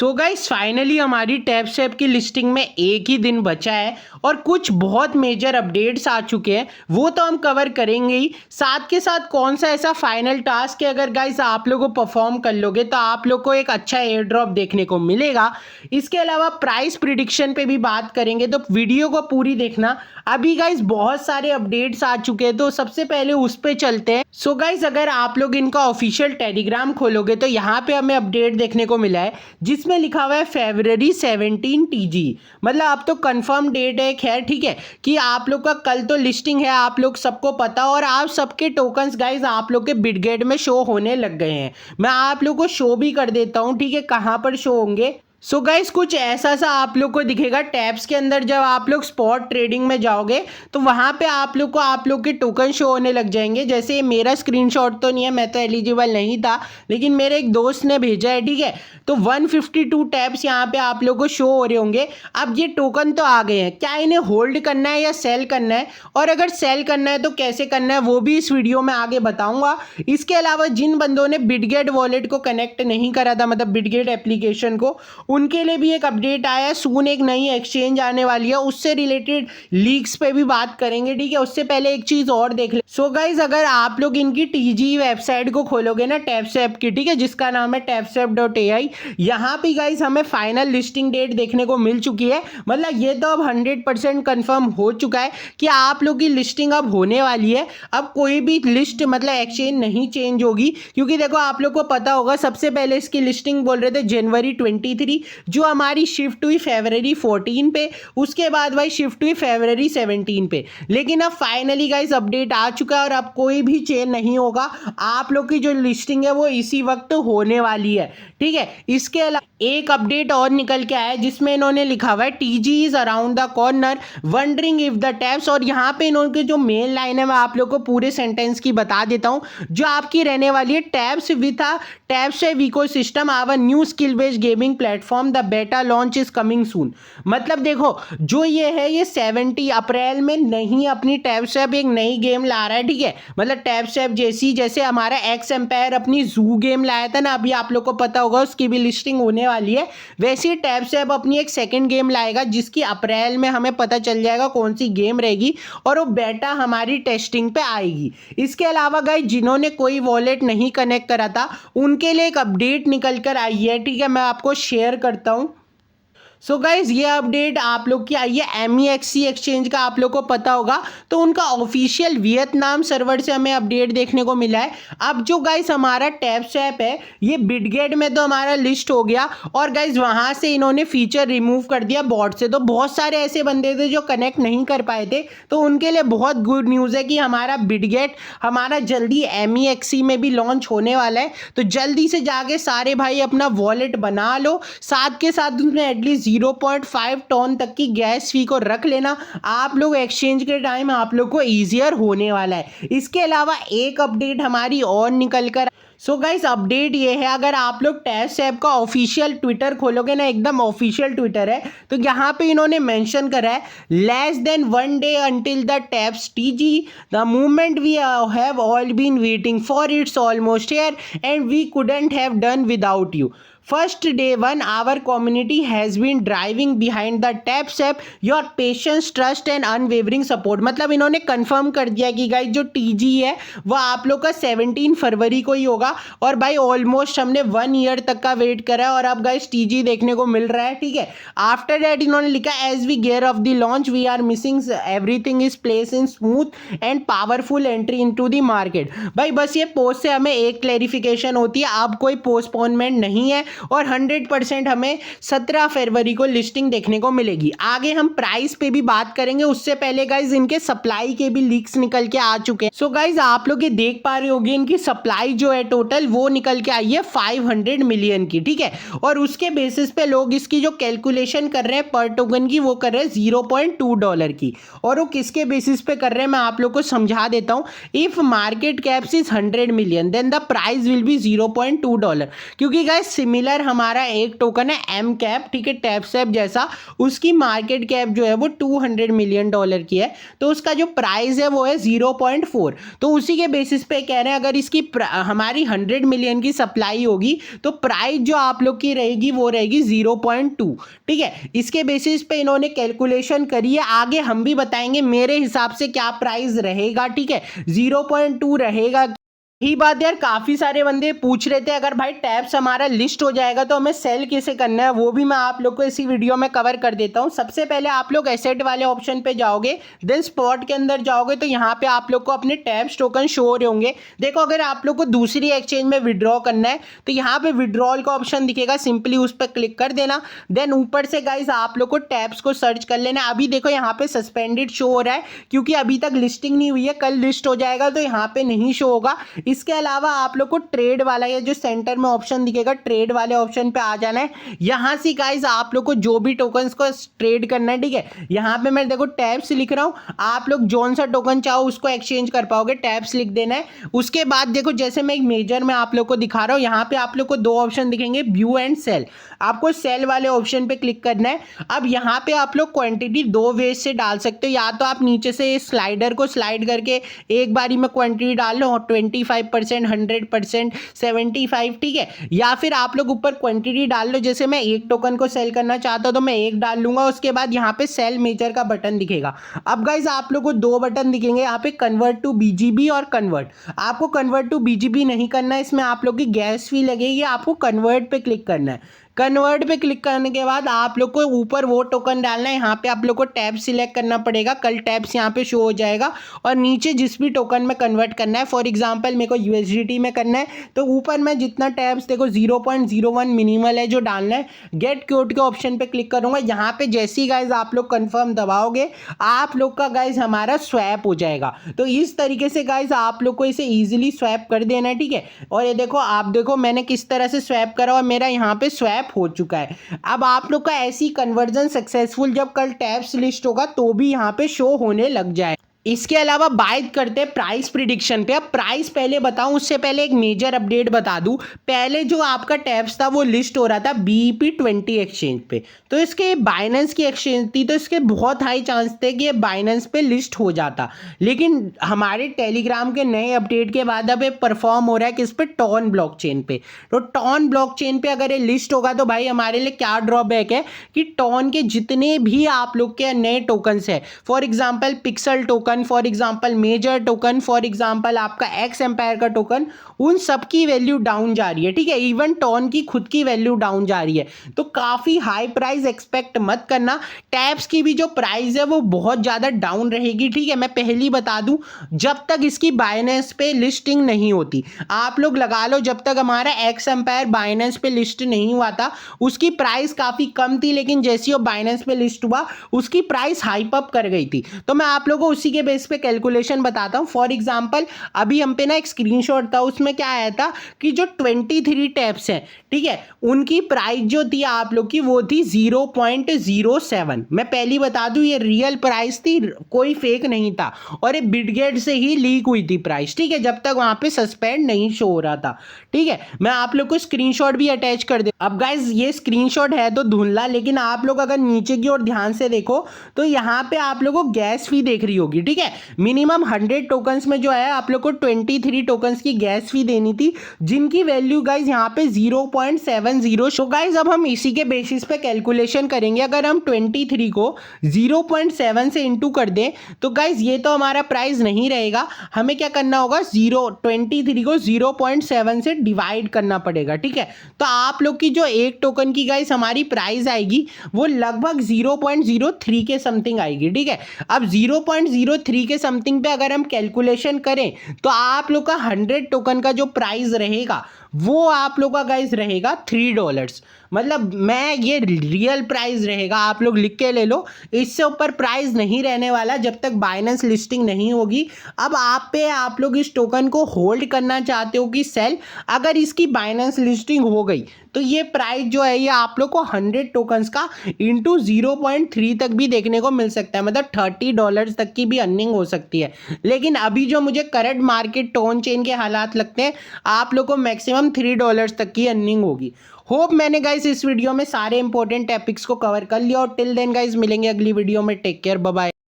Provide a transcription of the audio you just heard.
So guys finally हमारी टैबसैप की listing में एक ही दिन बचा है और कुछ बहुत मेजर अपडेट्स आ चुके हैं, वो तो हम कवर करेंगे ही। साथ के साथ कौन सा ऐसा फाइनल टास्क है अगर गाइस आप लोगों को परफॉर्म कर लोगे तो आप लोग को एक अच्छा एयर ड्रॉप देखने को मिलेगा। इसके अलावा प्राइस प्रिडिक्शन पे भी बात करेंगे, तो वीडियो को पूरी देखना। अभी गाइस बहुत सारे अपडेट्स आ चुके हैं, तो सबसे पहले उस पे चलते हैं। सो गाइस अगर आप लोग इनका ऑफिशियल टेलीग्राम खोलोगे तो यहाँ पे हमें अपडेट देखने को मिला है जिसमें लिखा हुआ है February 17 TG। मतलब अब तो कंफर्म डेट है, खैर ठीक है, कि आप लोग का कल तो लिस्टिंग है, आप लोग सबको पता, और आप सबके टोकन्स गाइस आप लोग के बिटगेट में शो होने लग गए हैं। मैं आप लोग को शो भी कर देता हूँ, ठीक है, कहाँ पर शो होंगे। सो गाइस कुछ ऐसा सा आप लोग को दिखेगा टैब्स के अंदर। जब आप लोग स्पॉट ट्रेडिंग में जाओगे तो वहाँ पे आप लोग के टोकन शो होने लग जाएंगे। जैसे मेरा स्क्रीनशॉट तो नहीं है, मैं तो एलिजिबल नहीं था, लेकिन मेरे एक दोस्त ने भेजा है, ठीक है। तो 152 टैब्स यहाँ पे आप लोग को शो हो रहे होंगे। अब ये टोकन तो आ गए हैं, क्या इन्हें होल्ड करना है या सेल करना है, और अगर सेल करना है तो कैसे करना है, वो भी इस वीडियो में आगे बताऊंगा। इसके अलावा जिन बंदों ने बिटगेट वॉलेट को कनेक्ट नहीं करा था, मतलब बिटगेट एप्लीकेशन को, उनके लिए भी एक अपडेट आया है। सून एक नई एक्सचेंज आने वाली है, उससे रिलेटेड लीक्स पे भी बात करेंगे, ठीक है। उससे पहले एक चीज और देख ले। सो गाइज अगर आप लोग इनकी टीजी वेबसाइट को खोलोगे ना टैबसैप की, ठीक है, जिसका नाम है tabsap.ai, यहाँ पे गाइज हमें फाइनल लिस्टिंग डेट देखने को मिल चुकी है। मतलब ये तो अब 100% कंफर्म हो चुका है कि आप लोग की लिस्टिंग अब होने वाली है। अब कोई भी लिस्ट मतलब एक्सचेंज नहीं चेंज होगी, क्योंकि देखो आप लोग को पता होगा सबसे पहले इसकी लिस्टिंग बोल रहे थे जनवरी 23, जो हमारी शिफ्ट हुई February 14 पे, उसके बाद भाई शिफ्ट हुई February 17 पे। लेकिन अब फाइनली गाइस अपडेट आ चुका है और अब कोई भी चेंज नहीं होगा। आप लोग की जो लिस्टिंग है वो इसी वक्त होने वाली है, ठीक है। इसके अलावा एक अपडेट और निकल के आया है जिसमें इन्होंने लिखा हुआ है TG is around the corner wondering if the tabs, और यहाँ पे इन्होंने जो मेन लाइन है मैं आप लोग को पूरे सेंटेंस की बता देता हूँ जो आपकी रहने वाली है। Tabs with a Tabsap ecosystem our new skill based gaming platform, the beta launch is coming soon. मतलब देखो जो ये है, ये 70 अप्रैल में नहीं अपनी टैबसैप एक नई गेम ला रहा है, ठीक है। मतलब टैबसैप जैसे हमारा एक्स एम्पायर अपनी जू गेम लाया था ना, अभी आप लोग को पता होगा, उसकी भी लिस्टिंग होने वाली है। वैसे ही टैबसैप अपनी एक सेकंड गेम लाएगा जिसकी अप्रैल में हमें पता चल जाएगा कौन सी गेम रहेगी, और वो बेटा हमारी टेस्टिंग पे आएगी। इसके अलावा गाइस जिन्होंने कोई वॉलेट नहीं कनेक्ट करा था उनके लिए एक अपडेट निकल कर आई है, ठीक है, मैं आपको शेयर करता हूं। सो गाइज ये अपडेट आप लोग की आई है MEXC एक्सचेंज का, आप लोग को पता होगा, तो उनका ऑफिशियल वियतनाम सर्वर से हमें अपडेट देखने को मिला है। अब जो गाइज हमारा टैबसैप है ये बिटगेट में तो हमारा लिस्ट हो गया, और गाइज वहां से इन्होंने फीचर रिमूव कर दिया बॉट से। तो बहुत सारे ऐसे बंदे थे जो कनेक्ट नहीं कर पाए थे, तो उनके लिए बहुत गुड न्यूज़ है कि हमारा बिटगेट हमारा जल्दी MEXC में भी लॉन्च होने वाला है। तो जल्दी से जाके सारे भाई अपना वॉलेट बना लो, साथ के साथ उसमें एटलीस्ट 0.5 टन तक की गैस फी को रख लेना। आप लोग एक्सचेंज के टाइम आप लोग को ईजियर होने वाला है। इसके अलावा एक अपडेट हमारी और निकल कर, सो गाइस अपडेट ये है, अगर आप लोग टैबसैप का ऑफिशियल ट्विटर खोलोगे ना, एकदम ऑफिशियल ट्विटर है, तो यहाँ पे इन्होंने मेंशन करा है less than 1 day until the tabs TG, the movement we have all been waiting for, it's almost here and we couldn't have done without you. First day one our community has been driving behind the टैबसैप, your patience, trust and unwavering support। मतलब इन्होंने confirm कर दिया कि guys जो TG है वो आप लोग का 17 फरवरी को ही होगा, और भाई ऑलमोस्ट हमने 1 ईयर तक का वेट करा है और अब गाइस TG देखने को मिल रहा है, ठीक है। आफ्टर दैट इन्होंने लिखा as we gear off the launch we are missing everything is place in smooth and powerful entry into the market. भाई बस ये पोस्ट से हमें एक क्लेरिफिकेशन होती है, अब कोई पोस्टपोनमेंट नहीं है और 100% हमें 17 फरवरी को लिस्टिंग देखने को मिलेगी। आगे हम प्राइस पे भी बात करेंगे, उससे पहले गाइज इनके सप्लाई के भी लीक्स निकल के आ चुके हैं। सो गाइज आप लोग ये देख पा रहे होंगे इनकी सप्लाई जो है टोटल वो निकल के आई है 500 मिलियन की, ठीक है। और उसके बेसिस पे लोग इसकी जो कैलकुलेशन कर रहे हैं पर टोकन की, वो कर रहे हैं $0.2 की, और वो किसके बेसिस पे कर रहे हैं मैं आप लोग को समझा देता हूँ। If market caps is 100 million then the price will be $0.2, क्योंकि गाइज सिमिलर हमारा एक टोकन है एम कैप, ठीक है, टैपसेप जैसा, उसकी मार्केट कैप जो है वो $200 मिलियन की है, तो उसका जो प्राइस है वो है 0.4। तो उसी के बेसिस पे कह रहे हैं अगर इसकी हमारी 100 मिलियन की सप्लाई होगी तो प्राइस जो आप लोग की रहेगी वो रहेगी 0.2, ठीक है। इसके बेसिस पे इन्होंने कैलकुलेशन करी है, आगे हम भी बताएंगे मेरे हिसाब से क्या प्राइस रहेगा, ठीक है, 0.2 रहेगा। यही बात यार, काफी सारे बंदे पूछ रहे थे अगर भाई टैप्स हमारा लिस्ट हो जाएगा तो हमें सेल कैसे करना है, वो भी मैं आप लोग को इसी वीडियो में कवर कर देता हूं। सबसे पहले आप लोग एसेट वाले ऑप्शन पे जाओगे, देन स्पॉट के अंदर जाओगे तो यहाँ पे आप लोग को अपने टैप्स टोकन शो हो रहे होंगे। देखो अगर आप लोग को दूसरी एक्सचेंज में विड्रॉ करना है तो यहाँ पे विड्रॉल का ऑप्शन दिखेगा, सिंपली उस पर क्लिक कर देना। देन ऊपर से गाइज आप लोग को टैप्स को सर्च कर लेना। अभी देखो यहाँ पे सस्पेंडेड शो हो रहा है क्योंकि अभी तक लिस्टिंग नहीं हुई है, कल लिस्ट हो जाएगा तो यहाँ पे नहीं शो होगा। इसके अलावा आप लोग को ट्रेड वाला, या जो सेंटर में ऑप्शन दिखेगा ट्रेड वाले ऑप्शन पे आ जाना है। यहां से गाइस आप लोग को जो भी टोकन्स को ट्रेड करना है, ठीक है, यहां पे मैं देखो टैप्स लिख रहा हूं, आप लोग जोन सा टोकन चाहो उसको एक्सचेंज कर पाओगे, टैप्स लिख देना है। उसके बाद देखो जैसे मैं एक मेजर में आप लोग को दिखा रहा हूं, यहां पे आप लोग को दो ऑप्शन दिखेंगे, व्यू एंड सेल। आपको सेल वाले ऑप्शन पे क्लिक करना है। अब यहां पे आप लोग क्वांटिटी दो वे से डाल सकते हो, या तो आप नीचे से स्लाइडर को स्लाइड करके एक बारी में क्वांटिटी डाल लो, 25%, 100%, 75, ठीक है, या फिर आप लोग ऊपर क्वांटिटी डाल लो। जैसे मैं एक टोकन को सेल करना चाहता हूं तो मैं एक डाल लूंगा, उसके बाद यहाँ पे सेल मेजर का बटन दिखेगा। अब गाइज आप लोग को दो बटन दिखेंगे यहाँ पे, कन्वर्ट टू बीजीबी और कन्वर्ट। आपको कन्वर्ट टू बीजीबी नहीं करना है, इसमें आप लोग की गैस फी लगेगी, आपको कन्वर्ट पे क्लिक करना है। कन्वर्ट पे क्लिक करने के बाद आप लोग को ऊपर वो टोकन डालना है, यहाँ पे आप लोग को टैब सिलेक्ट करना पड़ेगा, कल टैब्स यहाँ पे शो हो जाएगा, और नीचे जिस भी टोकन में कन्वर्ट करना है, फॉर एग्जांपल मेरे को यूएसडीटी में करना है तो ऊपर मैं जितना टैब्स देखो 0.01 मिनिमल है जो डालना है, गेट क्यूट के ऑप्शन पे क्लिक करूंगा। यहाँ पे जैसी गाइज आप लोग कन्फर्म दबाओगे आप लोग का गाइज हमारा स्वैप हो जाएगा। तो इस तरीके से गाइज आप लोग को इसे ईजिली स्वैप कर देना है, ठीक है। और ये देखो आप देखो मैंने किस तरह से स्वैप करा और मेरा यहाँ पे स्वैप हो चुका है। अब आप लोग का ऐसी कन्वर्जन सक्सेसफुल जब कल टैब्स लिस्ट होगा तो भी यहाँ पे शो होने लग जाए। इसके अलावा बात करते हैं प्राइस प्रिडिक्शन पे। अब प्राइस पहले बताऊं उससे पहले एक मेजर अपडेट बता दूं। पहले जो आपका टैब्स था वो लिस्ट हो रहा था BEP20 एक्सचेंज पे, तो इसके बाइनेंस की एक्सचेंज थी तो इसके बहुत हाई चांस थे कि ये बाइनेंस पे लिस्ट हो जाता, लेकिन हमारे टेलीग्राम के नए अपडेट के बाद अब ये परफॉर्म हो रहा है किस पे, टॉन ब्लॉकचेन पे। तो टॉन ब्लॉकचेन पे अगर ये लिस्ट होगा तो भाई हमारे लिए क्या ड्रॉबैक है कि टॉन के जितने भी आप लोग के नए टोकन्स है, for example pixel token, for example major token, for example आपका एक्स एम्पायर का टोकन, उन सब की वैल्यू डाउन जा रही है, ठीक है। इवन टॉन की खुद की वैल्यू डाउन जा रही है, तो काफी हाई प्राइस एक्सपेक्ट मत करना। टैब्स की भी जो प्राइस है वो बहुत ज्यादा डाउन रहेगी, ठीक है। मैं पहली बता दूं जब तक इसकी बाइनेंस पे लिस्टिंग नहीं होती, आप लोग लगा लो जब तक हमारा एक्स एम्पायर बाइनेंस पे लिस्ट नहीं हुआ था उसकी प्राइस काफी कम थी, लेकिन जैसी वो बाइनेंस पे लिस्ट हुआ उसकी प्राइस हाइप अप कर गई थी। तो मैं आप लोगों को उसी के बेस पे कैलकुलेशन बताता हूं। फॉर एग्जांपल अभी हम पे ना एक स्क्रीनशॉट था, उसमें क्या आया था कि जो 23 टैब्स हैं, ठीक है, उनकी प्राइस जो थी आप लोग की वो थी 0.07। मैं पहली बता दूं ये रियल प्राइस थी, कोई फेक नहीं था, और ये बिटगेट से ही लीक हुई थी प्राइस, ठीक है, जब तक वहां पे सस्पेंड नहीं शो हो रहा था, ठीक है। मैं आप लोग को स्क्रीनशॉट भी अटैच कर दे। अब गाइज ये स्क्रीनशॉट है तो धुंधला, लेकिन आप लोग अगर नीचे की ओर ध्यान से देखो तो यहाँ पे आप लोगों को गैस फी देख रही होगी, ठीक है। मिनिमम 100 टोकन्स में जो है आप लोग को 23 टोकन्स की गैस फी देनी थी, जिनकी वैल्यू गाइज यहाँ पे 0.70। सो गाइज अब हम इसी के बेसिस पे कैलकुलेशन करेंगे। अगर हम 23 को 0.7 से इंटू कर दें तो गाइज ये तो हमारा प्राइस नहीं रहेगा, हमें क्या करना होगा 23 को 0.7 से डिवाइड करना पड़ेगा, ठीक है। तो आप लोग की जो एक टोकन की गाइज हमारी प्राइस आएगी वो लगभग 0.03 के समथिंग आएगी, ठीक है। अब 0.03 के समथिंग पे अगर हम कैलकुलेशन करें तो आप लोग का 100 टोकन का जो प्राइस रहेगा वो आप लोग का गाइस रहेगा $3। मतलब मैं ये रियल प्राइस रहेगा, आप लोग लिख के ले लो, इससे ऊपर प्राइस नहीं रहने वाला जब तक बाइनेंस लिस्टिंग नहीं होगी। अब आप लोग इस टोकन को होल्ड करना चाहते हो कि सेल, अगर इसकी बाइनेंस लिस्टिंग हो गई तो ये प्राइस जो है ये आप लोग को 100 टोकन्स का इंटू 0.3 तक भी देखने को मिल सकता है, मतलब $30 तक की भी अर्निंग हो सकती है। लेकिन अभी जो मुझे करंट मार्केट टोन चेन के हालात लगते हैं आप लोग को मैक्सिमम $3 तक की अर्निंग होगी। होप मैंने गाइस इस वीडियो में सारे इंपॉर्टेंट टॉपिक्स को कवर कर लिया और टिल देन गाइस मिलेंगे अगली वीडियो में। Take care, bye bye.